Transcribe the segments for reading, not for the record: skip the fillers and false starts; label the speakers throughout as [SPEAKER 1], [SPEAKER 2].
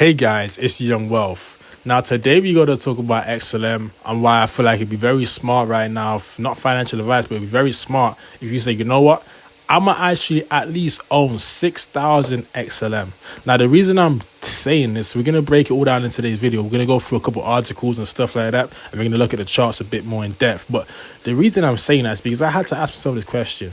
[SPEAKER 1] Hey guys, it's Young Wealth. Now today we got to talk about XLM and why I feel like it'd be very smart right now, not financial advice, but it'd be very smart if you say, you know what, I'ma actually at least own 6,000 XLM. Now the reason I'm saying this, we're going to break it all down in today's video. We're going to go through a couple articles and stuff like that, and we're going to look at the charts a bit more in depth. But the reason I'm saying that is because I had to ask myself this question.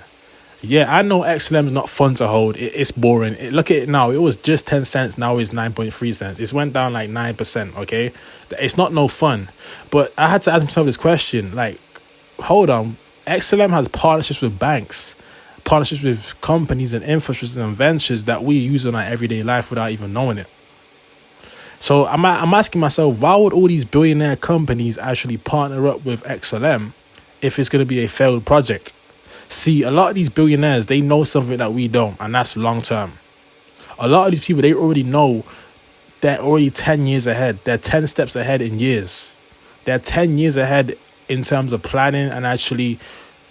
[SPEAKER 1] Yeah, I know XLM is not fun to hold. It's boring. Look at it now. It was just 10 cents. Now it's 9.3 cents. It's went down like 9%, okay? It's not no fun. But I had to ask myself this question. Like, hold on. XLM has partnerships with banks, partnerships with companies and infrastructures and ventures that we use in our everyday life without even knowing it. So I'm asking myself, why would all these billionaire companies actually partner up with XLM if it's going to be a failed project? See, a lot of these billionaires, they know something that we don't, and that's long term. A lot of these people, they already know they're already 10 years ahead. They're 10 steps ahead in years. They're 10 years ahead in terms of planning and actually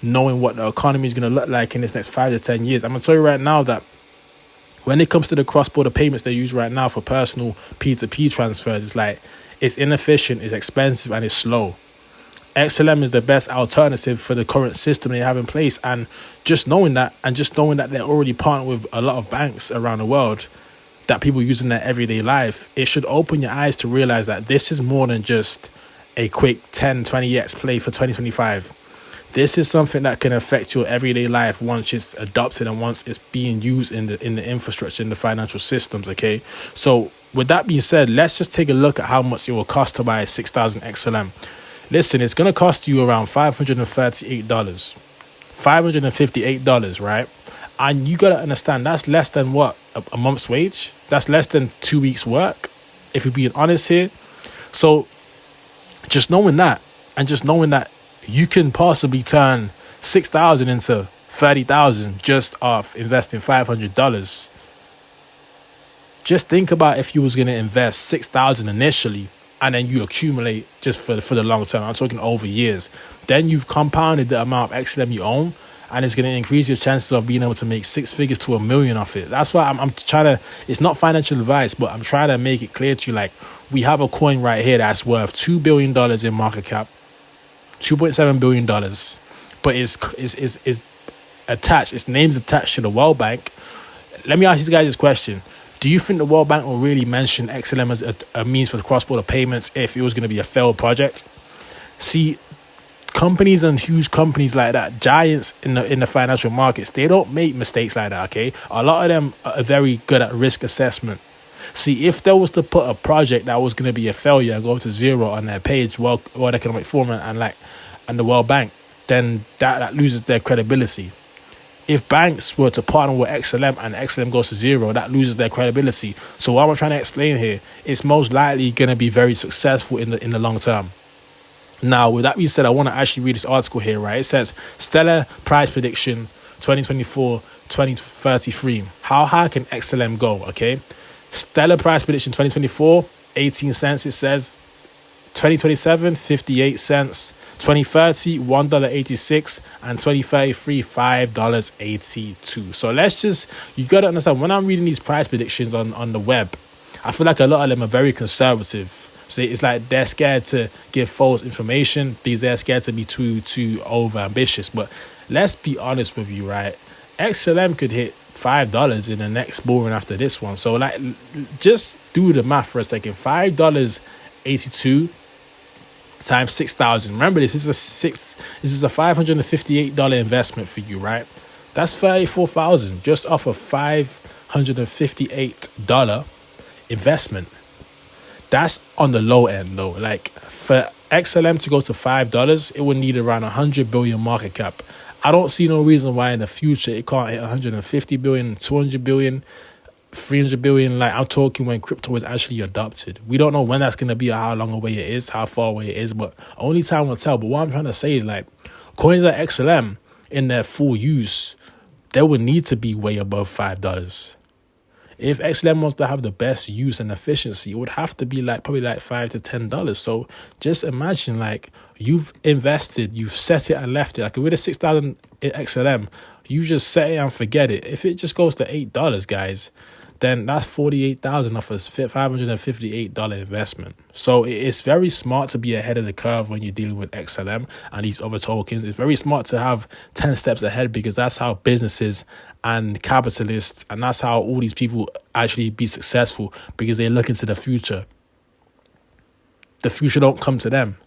[SPEAKER 1] knowing what the economy is going to look like in this next 5 to 10 years. I'm going to tell you right now that when it comes to the cross-border payments they use right now for personal P2P transfers, it's inefficient, it's expensive, and it's slow. XLM is the best alternative for the current system they have in place, and just knowing that they're already partnered with a lot of banks around the world that people use in their everyday life, it should open your eyes to realize that this is more than just a quick 10-20x play for 2025. This is something that can affect your everyday life once it's adopted and once it's being used in the infrastructure, in the financial systems, okay? So with that being said, let's just take a look at how much it will cost to buy 6,000 XLM. Listen, it's going to cost you around $538, $558, right? And you got to understand, that's less than what? A month's wage? That's less than 2 weeks' work, if we're being honest here. So just knowing that, and just knowing that you can possibly turn 6,000 into 30,000 just off investing $500. Just think about if you was going to invest 6,000 initially, and then you accumulate just for the long term. I'm talking over years. Then you've compounded the amount of XLM you own, and it's going to increase your chances of being able to make 6 figures to $1 million off it. That's why I'm trying to, it's not financial advice, but I'm trying to make it clear to you, like, we have a coin right here that's worth $2 billion in market cap, $2.7 billion, but it's attached, its name's attached to the World Bank. Let me ask you guys this question. Do you think the World Bank will really mention XLM as a means for cross-border payments if it was going to be a failed project? See, companies and huge companies like that, giants in the financial markets, they don't make mistakes like that, okay? A lot of them are very good at risk assessment. See, if there was to put a project that was going to be a failure and go to zero on their page, World Economic Forum and the World Bank, then that loses their credibility. If banks were to partner with XLM and XLM goes to zero, that loses their credibility. So what I'm trying to explain here, it's most likely going to be very successful in the long term. Now, with that being said, I want to actually read this article here, right? It says, stellar price prediction 2024-2033. How high can XLM go, okay? Stellar price prediction 2024, 18 cents, it says. 2027, 58 cents. 2030, $1.86, and 2033, $5.82. So you got to understand, when I'm reading these price predictions on the web, I feel like a lot of them are very conservative. So it's like they're scared to give false information because they're scared to be too over ambitious. But let's be honest with you, right? XLM could hit $5 in the next bull run after this one. So just do the math for a second. $5.82 times 6,000. Remember, this is a $558 investment for you, right? That's 34,000 just off a $558 investment. That's on the low end though. Like, for XLM to go to $5, it would need around 100 billion market cap. I don't see no reason why in the future it can't hit 150 billion, 200 billion, 300 billion. Like, I'm talking when crypto is actually adopted. We don't know when that's going to be or how long away it is, how far away it is, but only time will tell. But what I'm trying to say is, like, coins like XLM in their full use, they would need to be way above $5. If XLM wants to have the best use and efficiency, it would have to be probably $5 to $10. So just imagine, like, you've invested, you've set it and left it. Like, with a 6,000 XLM, you just set it and forget it. If it just goes to $8, guys, then that's 48,000 off a $558 investment. So it's very smart to be ahead of the curve when you're dealing with XLM and these other tokens. It's very smart to have 10 steps ahead, because that's how businesses and capitalists, and that's how all these people actually be successful, because they look into the future. The future don't come to them.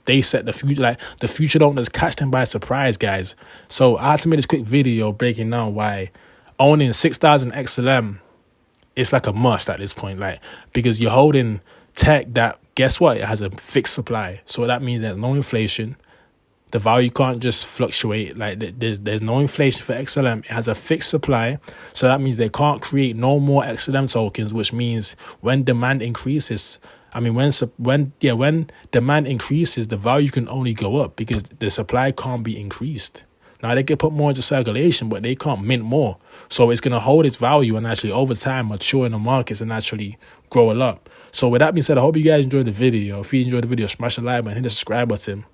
[SPEAKER 1] They set the future. Like, the future don't just catch them by surprise, guys. So I had to make this quick video breaking down why owning 6,000 XLM is like a must at this point. Like, because you're holding tech that, guess what? It has a fixed supply. So that means there's no inflation. The value can't just fluctuate. Like, there's no inflation for XLM. It has a fixed supply. So that means they can't create no more XLM tokens, which means when demand increases, when demand increases, the value can only go up because the supply can't be increased. Now, they can put more into circulation, but they can't mint more. So it's going to hold its value and actually over time mature in the markets and actually grow a lot. So with that being said, I hope you guys enjoyed the video. If you enjoyed the video, smash the like button, hit the subscribe button.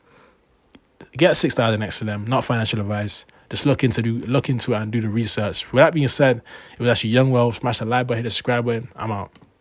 [SPEAKER 1] Get 6,000 XLM, not financial advice. Just look into it and do the research. With that being said, it was actually Young Wealth. Smash the like button, hit the subscribe button. I'm out.